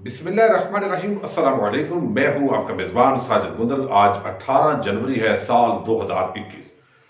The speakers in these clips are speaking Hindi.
बिस्मिल्लाहिर्रहमानिर्रहीम, अस्सलाम वालेकुम। मैं हूं आपका मेजबान साजिद मुदल। आज 18 जनवरी है, साल 2021।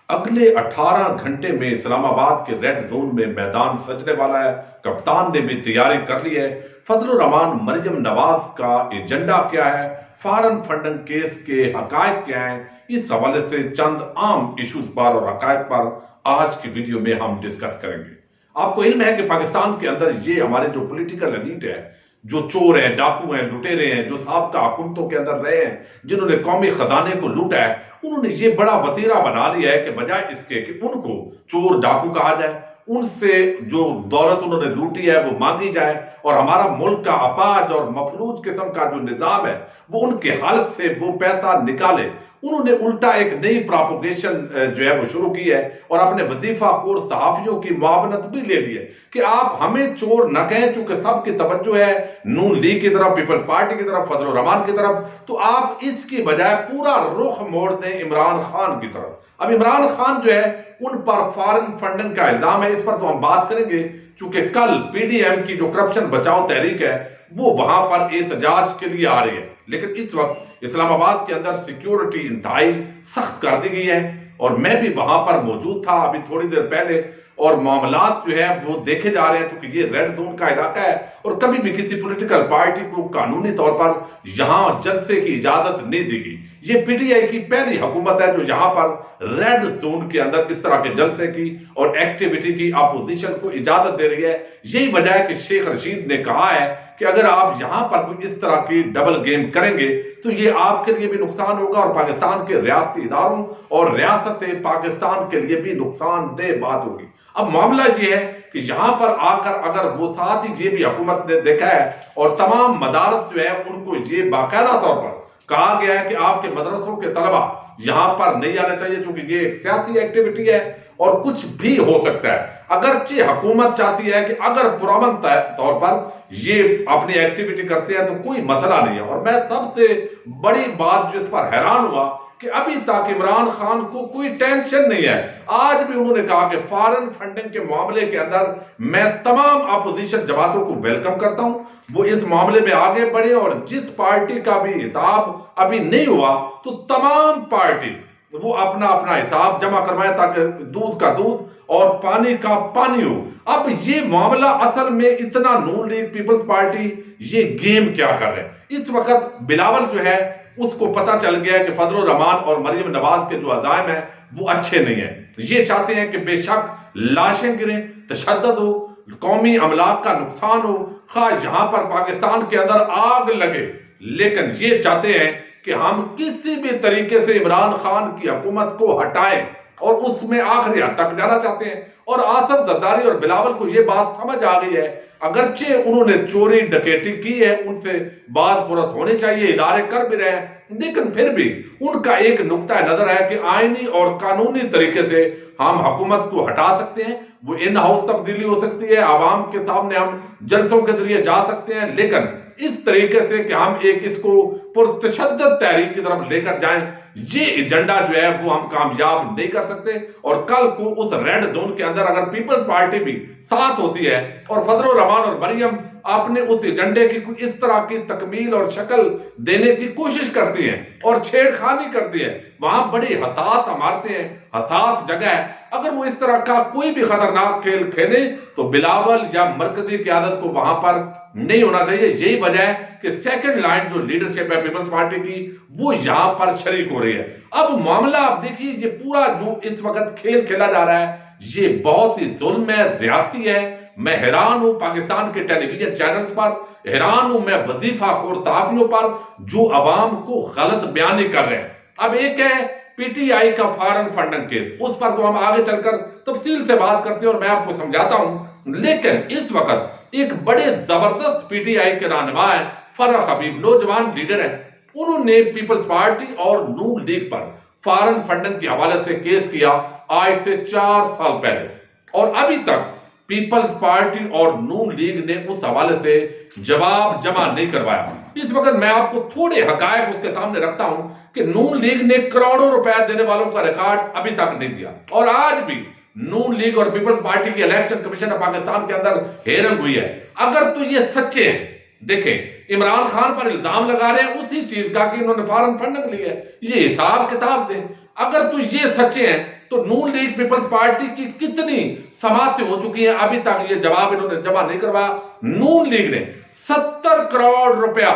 अगले 18 घंटे में इस्लामाबाद के रेड जोन में मैदान सजने वाला है। कप्तान ने भी तैयारी कर ली है। फजलुर रहमान मरियम नवाज का एजेंडा क्या है, फॉरेन फंडिंग केस के हकायक क्या है, इस हवाले से चंद आम इश्यूज पर और हकायक पर आज की वीडियो में हम डिस्कस करेंगे। आपको इल्म है कि पाकिस्तान के अंदर ये हमारे जो पॉलिटिकल एलीट है, जो चोर हैं, डाकू हैं, लुटेरे हैं, जो साबका हुकूमतों के अंदर रहे हैं, जिन्होंने कौमी खजाने को लूटा है, उन्होंने ये बड़ा वतीरा बना लिया है कि बजाय इसके कि उनको चोर डाकू कहा जाए, उनसे जो दौलत उन्होंने लूटी है वो मांगी जाए और हमारा मुल्क का अपाज और मफलूज किस्म का जो निजाम है वो उनके हल्क से वो पैसा निकाले। उन्होंने उल्टा एक नई प्रोपोगेशन जो है वो शुरू की है और अपने वजीफाखोर सहाफियों की मुआवनत भी ले ली है कि आप हमें चोर न कहें, चूंकि सबकी तवज्जो है नून लीग की तरफ, पीपल्स पार्टी की तरफ, फजलुर रहमान की तरफ, तो आप इसकी बजाय पूरा रुख मोड़ दें इमरान खान की तरफ। अब इमरान खान जो है उन पर फॉरेन फंडिंग का इल्जाम है, इस पर तो हम बात करेंगे, चूंकि कल पीडीएम की जो करप्शन बचाओ तहरीक है वो वहां पर एहतजाज के लिए आ रही है। लेकिन इस वक्त इस्लामाबाद के अंदर सिक्योरिटी इंतहाई सख्त कर दी गई है और मैं भी वहां पर मौजूद था अभी थोड़ी देर पहले, और मामलात जो है वो देखे जा रहे हैं क्योंकि ये रेड जोन का इलाका है और कभी भी किसी पॉलिटिकल पार्टी को कानूनी तौर पर यहां जलसे की इजाजत नहीं दी गई। ये पीटीआई की पहली हुकूमत है जो यहां पर रेड जोन के अंदर इस तरह के जलसे की और एक्टिविटी की अपोजिशन को इजाजत दे रही है। यही वजह है कि शेख रशीद ने कहा है कि अगर आप यहां पर कोई इस तरह की डबल गेम करेंगे तो ये आपके लिए भी नुकसान होगा और पाकिस्तान के रियासती इदारों और रियासत पाकिस्तान के लिए भी नुकसानदेह बात होगी। अब मामला ये है कि यहां पर आकर अगर वो साथ ही ये भी हुकूमत ने देखा है और तमाम मदारस जो है उनको ये बाकायदा तौर पर कहा गया है कि आपके मदरसों के तलबा यहां पर नहीं आना चाहिए क्योंकि ये एक सियासी एक्टिविटी है और कुछ भी हो सकता है। अगरचे हुकूमत चाहती है कि अगर पुरअमन तौर पर ये अपनी एक्टिविटी करते हैं तो कोई मसला नहीं है। और मैं सबसे बड़ी बात जो इस पर हैरान हुआ कि अभी तक इमरान खान को कोई टेंशन नहीं है। आज भी उन्होंने कहा कि फॉरेन फंडिंग के मामले के अंदर मैं तमाम अपोजिशन जमातों को वेलकम करता हूं, वो इस मामले में आगे बढ़े और जिस पार्टी का भी हिसाब अभी नहीं हुआ तो तमाम पार्टी वो अपना अपना हिसाब जमा करवाए ताकि दूध का दूध और पानी का पानी हो। अब ये मामला असल में इतना नून लीग, पीपल्स पार्टी ये गेम क्या कर रहे हैं। इस वक्त बिलावल जो है उसको पता चल गया कि फजलुर रहमान और मरियम नवाज के जो अज़ाइम है वो अच्छे नहीं है। ये चाहते हैं कि बेशक लाशें गिरें, तशद्दुद हो, कौमी अमलाक का नुकसान हो, खा यहां पर पाकिस्तान के अंदर आग लगे, लेकिन ये चाहते हैं कि हम किसी भी तरीके से इमरान खान की हुकूमत को हटाएं और उसमें आखिरी हद तक जाना चाहते हैं। और आसफ जरदारी और बिलावल को यह बात समझ आ गई है, अगरचे उन्होंने चोरी डकैती की है, उनसे बात पुरस होनी चाहिए, इदारे कर भी रहे हैं, लेकिन फिर भी उनका एक नुक्ता नजर है कि आईनी और कानूनी तरीके से हम हुकूमत को हटा सकते हैं। वो इन हाउस तब्दीली हो सकती है, आवाम के सामने हम जलसों के जरिए जा सकते हैं, लेकिन इस तरीके से कि हम एक इसको पुरतशद्दद तहरीक की तरफ लेकर जाएं, ये एजेंडा जो है वो हम कामयाब नहीं कर सकते। और कल को उस रेड जोन के अंदर अगर पीपल्स पार्टी भी साथ होती है और फजलुर रहमान और मरियम अपने उस एजेंडे की इस तरह की तकमील और शक्ल देने की कोशिश करती हैं और छेड़खानी करती है, वहां बड़ी हसास इमारतें हैं, हसास जगह है, अगर वो इस तरह का कोई भी खतरनाक खेल खेले तो बिलावल या मरकजी क़यादत को वहां पर नहीं होना चाहिए। यही वजह है कि सेकंड लाइन जो लीडरशिप है पीपल्स पार्टी की वो यहां पर शरीक हो रही है। अब मामला आप देखिए, ये पूरा जो इस वक्त खेल खेला जा रहा है ये बहुत ही जुल्म है, ज्यादती है। मैं हैरान हूं पाकिस्तान के टेलीविजन चैनल्स पर, हैरान हूं मैं वजीफाखोर सहाफियों पर जो अवाम को गलत बयानी कर रहे हैं। अब एक है पीटीआई का फॉरेन फंडिंग केस, उस पर तो हम आगे चलकर तफसील से बात करते हैं और मैं आपको समझाता हूं, लेकिन इस वक्त एक बड़े जबरदस्त पीटीआई के रहनुमा है फरह हबीब, नौजवान लीडर है, उन्होंने पीपल्स पार्टी और नून लीग पर फॉरेन फंडिंग के हवाले से केस किया आज से 4 साल पहले और अभी तक पीपल्स पार्टी और नून लीग ने उस हवाले से जवाब जमा नहीं करवाया। इस वक्त मैं आपको थोड़े हकायक उसके सामने रखता हूं कि नून लीग ने करोड़ों रुपए देने वालों का रिकॉर्ड अभी तक नहीं दिया और आज भी नून लीग और पीपल्स पार्टी की इलेक्शन कमीशन ऑफ पाकिस्तान के अंदर हेरंग हुई है। अगर तो ये सच्चे हैं देखें, इमरान खान पर इल्जाम लगा रहे हैं उसी चीज का कि इन्होंने फॉरेन फंडिंग ली है। ये हिसाब किताब दें। अगर तो ये सच्चे हैं तो नून लीग पीपल्स पार्टी की कितनी समाप्ति हो चुकी है, अभी तक ये जवाब इन्होंने जमा नहीं करवाया। नून लीग ने 70 करोड़ रुपया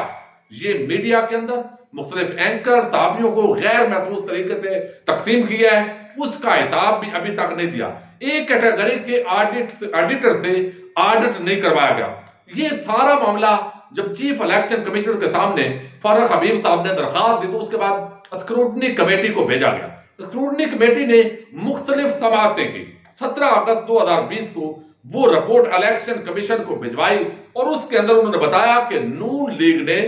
ये मीडिया के अंदर मुख्तलिफ एंकर सहाफियों को गैर महफूज तरीके से तकसीम किया है, उसका हिसाब भी अभी तक नहीं दिया। एक कैटेगरी के ऑडिटर से ऑडिट नहीं करवाया गया। ये सारा मामला जब चीफ इलेक्शन कमिश्नर के सामने फारूक हबीब साहब ने दरखास्त दी तो उसके बाद स्क्रूटनी कमेटी को भेजा गया। स्क्रूटनी कमेटी ने मुख्तलिफ समाअतें की। 17 अगस्त 2020 को वो रिपोर्ट इलेक्शन कमीशन को भिजवाई और उसके अंदर उन्होंने बताया कि नून लीग ने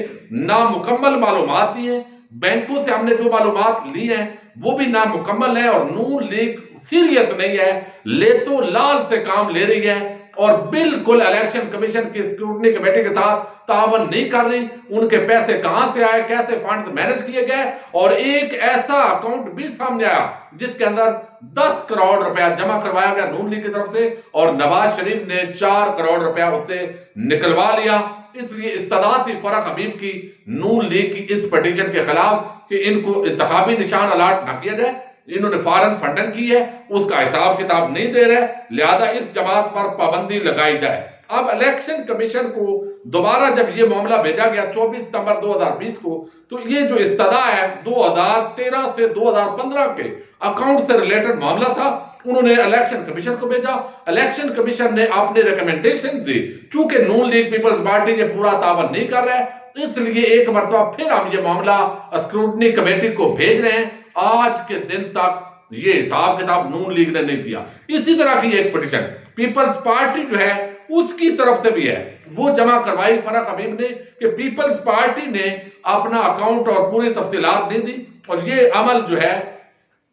नामुकम्मल मालूमात दी है, बैंकों से हमने जो मालूमात ली है वो भी नामुकम्मल है और नून लीग सीरियस नहीं है, ले तो लाल से काम ले रही है और बिल्कुल इलेक्शन कमीशन की स्क्रूटनी कमेटी के साथ तावन नहीं कर रही। उनके पैसे कहां से आए, कैसे फंड मैनेज किए गए, और एक ऐसा अकाउंट भी सामने आया जिसके अंदर 10 करोड़ रुपया जमा करवाया गया नून लीग की तरफ से और नवाज शरीफ ने 4 करोड़ रुपया उससे निकलवा लिया। इसलिए इस्तदा थी फारूक हबीब की नून लीग की इस पिटीशन के खिलाफ कि इनको इंतखाबी निशान अलाट न किया जाए। इन्होंने फॉरेन फंडिंग की है, उसका हिसाब किताब नहीं दे रहे, लिहाजा इस जमात पर पाबंदी लगाई जाए। अब इलेक्शन कमीशन को दोबारा जब ये मामला भेजा गया 24 सितंबर 2020 को, तो ये जो इस्तदा है 2013 से 2015 के अकाउंट से रिलेटेड मामला था। उन्होंने इलेक्शन कमीशन को भेजा, इलेक्शन कमीशन ने अपने रिकमेंडेशन दी। चूंकि नून लीग पीपल्स पार्टी ये पूरा तावन नहीं कर रहा है, इसलिए एक मरतबा फिर हम ये मामला स्क्रूटनी कमेटी को भेज रहे हैं। आज के दिन तक ये हिसाब किताब नून लीग ने नहीं किया। इसी तरह की एक पिटीशन पीपल्स पार्टी जो है उसकी तरफ से भी है, वो जमा करवाई फारूक हबीब ने कि पीपल्स पार्टी ने अपना अकाउंट और पूरी तफसीलात नहीं दी और ये अमल जो है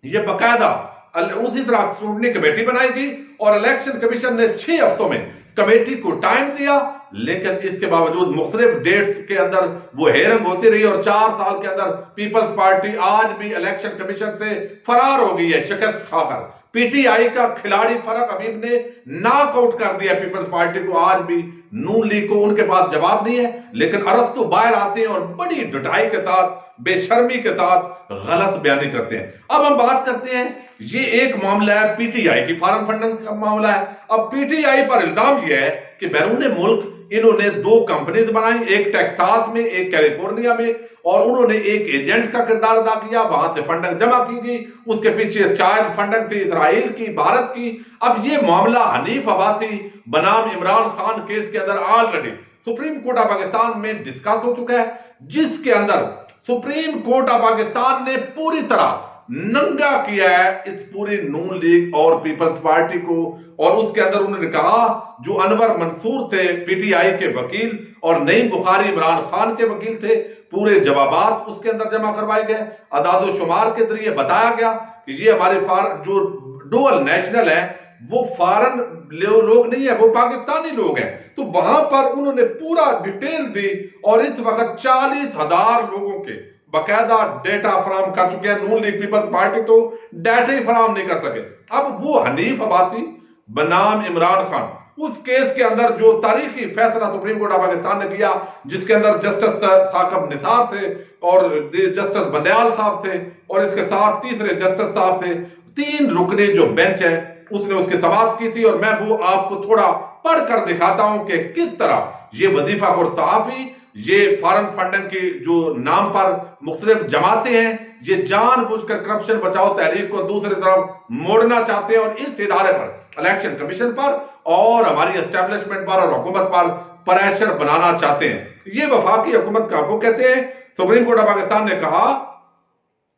ये बाकायदा उसी तरह स्क्रूटनी कमेटी बनाई गई और इलेक्शन कमीशन ने 6 हफ्तों में कमेटी को टाइम दिया, लेकिन इसके बावजूद मुख्तलिफ डेट्स के अंदर वो हेयरिंग होती रही और 4 साल के अंदर पीपल्स पार्टी आज भी इलेक्शन कमीशन से फरार हो गई है शिकस्त खाकर। पीटीआई का खिलाड़ी फारूक हबीब ने नॉकआउट कर दिया पीपल्स पार्टी को। आज भी नून लीग को उनके पास जवाब नहीं है, लेकिन अरस्तु बाहर आते हैं और बड़ी डटाई के साथ बेशर्मी के साथ गलत बयानी करते हैं। अब हम बात करते हैं, ये एक मामला है पीटीआई की फॉरेन फंडिंग का मामला है। अब पीटीआई पर इल्जाम यह है कि बैरून मुल्क इन्होंने 2 कंपनीज बनाई, एक टेक्सास में एक कैलिफोर्निया में, और उन्होंने एक एजेंट का किरदार अदा किया, वहां से फंडिंग जमा की गई। उसके पीछे चाइल्ड फंडिंग थी इजराइल की, भारत की। अब ये मामला हनीफ अब्बासी बनाम इमरान खान केस के अंदर already supreme court of Pakistan में डिस्कस हो चुका है, जिसके अंदर सुप्रीम कोर्ट ऑफ पाकिस्तान ने पूरी तरह नंगा किया है इस पूरी नून लीग और पीपल्स पार्टी को। और उसके अंदर उन्होंने कहा जो अनवर मंसूर थे पीटीआई के वकील और नईम बुखारी इमरान खान के वकील थे, पूरे जवाबात उसके अंदर जमा करवाए गए। अदादो शुमार के जरिए बताया गया कि ये हमारे जो डुअल नेशनल है वो फॉरेन लोग नहीं है, वो पाकिस्तानी लोग हैं। तो वहां पर उन्होंने पूरा डिटेल दी और इस वक्त 40,000 लोगों के बाकायदा डेटा फराम कर चुके हैं। नून लीग पीपल्स पार्टी तो डेटा ही फराम नहीं कर सके। अब वो हनीफ अब्बासी बनाम इमरान खान, उस केस के अंदर जो तारीखी फैसला सुप्रीम कोर्ट ऑफ पाकिस्तान ने किया, जिसके अंदर जस्टिस साकब निसार थे और जस्टिस बंदयाल साहब थे और इसके साथ तीसरे जस्टिस साहब थे, 3 रुकने जो बेंच है उसने उसकी समाप्त की थी। और मैं वो आपको थोड़ा पढ़कर दिखाता हूं कि किस तरह ये वजीफा और सहाफी ये फॉरेन फंडिंग के जो नाम पर मुख्तलिफ जमाते हैं, ये जानबूझकर करप्शन बचाओ तहरीक को दूसरी तरफ मोड़ना चाहते हैं और इस इदारे पर इलेक्शन कमीशन पर और हमारी एस्टेब्लिशमेंट पर और हुकूमत पर प्रेशर बनाना चाहते हैं। ये वफाकी हुकूमत का वो कहते हैं। सुप्रीम कोर्ट ऑफ पाकिस्तान ने कहा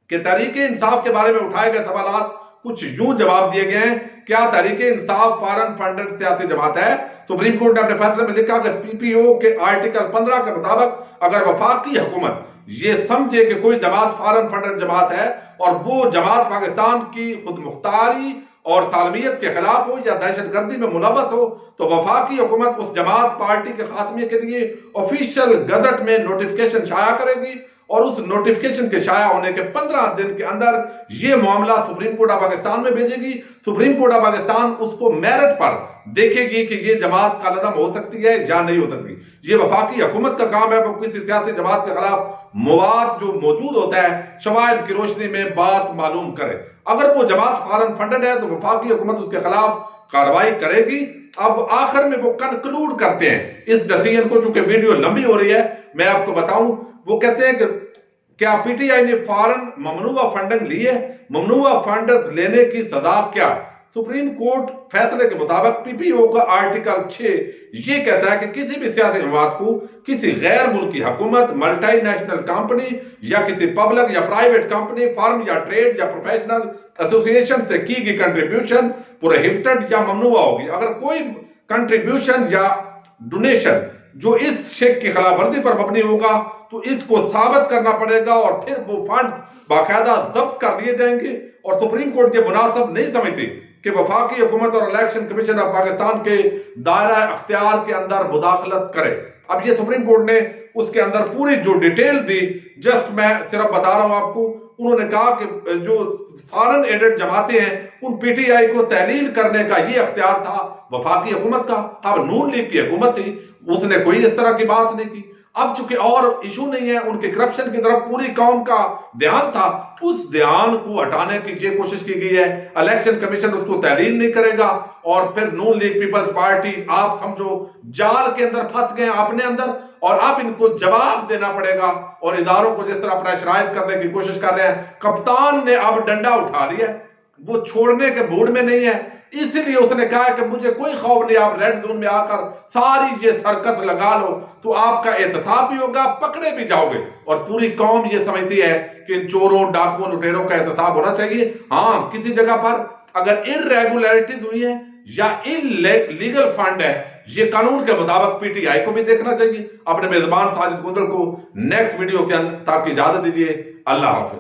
कि तहरीके इंसाफ के बारे में उठाए गए सवालात कुछ यूं जवाब दिए गए हैं। क्या तहरीके इंसाफ फॉरेन फंडेड सियासी जमात है? सुप्रीम कोर्ट ने अपने फैसले में लिखा कि पीपीओ के आर्टिकल 15 के मुताबिक अगर वफाकी हुकूमत ये समझे कि कोई जमात फॉरेन फंडेड जमात है और वो जमात पाकिस्तान की खुद मुख्तारी और सालमियत के खिलाफ हो या दहशतगर्दी में मुलव्वस हो, तो वफाकी हुकूमत उस जमात पार्टी के खात्मे के लिए ऑफिशियल गजट में नोटिफिकेशन शाया करेगी और उस नोटिफिकेशन के शाया होने के 15 दिन के अंदर ये मामला सुप्रीम कोर्ट ऑफ पाकिस्तान में भेजेगी। सुप्रीम कोर्ट ऑफ पाकिस्तान उसको मेरिट पर देखेगी कि ये जमात का कदम हो सकती है या नहीं हो सकती। ये वफाकी हुकूमत का काम है वो किसी सियासी जमात के खिलाफ मवाद जो मौजूद होता है शवाहिद की रोशनी में बात मालूम करे। अगर वो जमात फॉरेन फंडेड है तो वफाकी हुकूमत उसके खिलाफ कार्रवाई करेगी। अब आखिर में वो कंक्लूड करते हैं इस डिसीजन को, चूंकि वीडियो लंबी हो रही है मैं आपको बताऊं। वो कहते हैं कि क्या पीटीआई ने फॉरेन ममनुआ फंडिंग ली है, ममनुआ फंड लेने की सजा क्या। सुप्रीम कोर्ट फैसले के मुताबिक पीपीओ का आर्टिकल 6 ये कहता है कि किसी भी सियासी जमात को किसी गैर मुल्की हुकूमत, मल्टीनेशनल कंपनी या किसी पब्लिक या प्राइवेट कंपनी, फर्म या ट्रेड या प्रोफेशनल एसोसिएशन से की गई कंट्रीब्यूशन प्रोहिबिटेड या ममनुआ होगी। अगर कोई कंट्रीब्यूशन या डोनेशन जो इस शेख की खिलाफ वर्जी पर मबनी होगा तो इसको साबित करना पड़ेगा और फिर वो फंड बाकायदा जब्त कर लिए जाएंगे। और सुप्रीम कोर्ट ये मुनासिब नहीं समझती कि वफाकी हुकूमत और इलेक्शन कमीशन ऑफ पाकिस्तान के दायरा अख्तियार के अंदर मुदाखलत करे। अब ये सुप्रीम कोर्ट ने उसके अंदर पूरी जो डिटेल दी, जस्ट मैं सिर्फ बता रहा हूं आपको। उन्होंने कहा कि जो फॉरेन एडेड जमातें हैं उन पीटीआई को तहलील करने का ये अख्तियार था वफाकी हुकूमत का। अब नून लीग की हुकूमत थी, उसने कोई इस तरह की बात नहीं की। अब चूंकि और इशू नहीं है, उनके करप्शन की तरफ पूरी कौम का ध्यान था, उस ध्यान को हटाने की ये कोशिश की गई है। इलेक्शन कमीशन उसको तहलील नहीं करेगा और फिर नून लीग पीपल्स पार्टी आप समझो जाल के अंदर फंस गए अपने अंदर, और अब इनको जवाब देना पड़ेगा। और इदारों को जिस तरह प्रेशराइज करने की कोशिश कर रहे हैं, कप्तान ने अब डंडा उठा लिया, वो छोड़ने के मूड में नहीं है। इसलिए उसने कहा कि मुझे कोई खौफ नहीं, आप रेड जोन में आकर सारी ये सर्कस लगा लो तो आपका एहतसाब भी होगा, पकड़े भी जाओगे। और पूरी कौम ये समझती है कि इन चोरों, डाकुओं, लुटेरों का एहतसाब होना चाहिए। हाँ, किसी जगह पर अगर इरेगुलरिटीज हुई है या इलीगल फंड है, ये कानून के मुताबिक पीटीआई को भी देखना चाहिए। अपने मेजबान साजिद गुंदर को नेक्स्ट वीडियो के अंदर तक इजाजत दीजिए। अल्लाह हाफिज।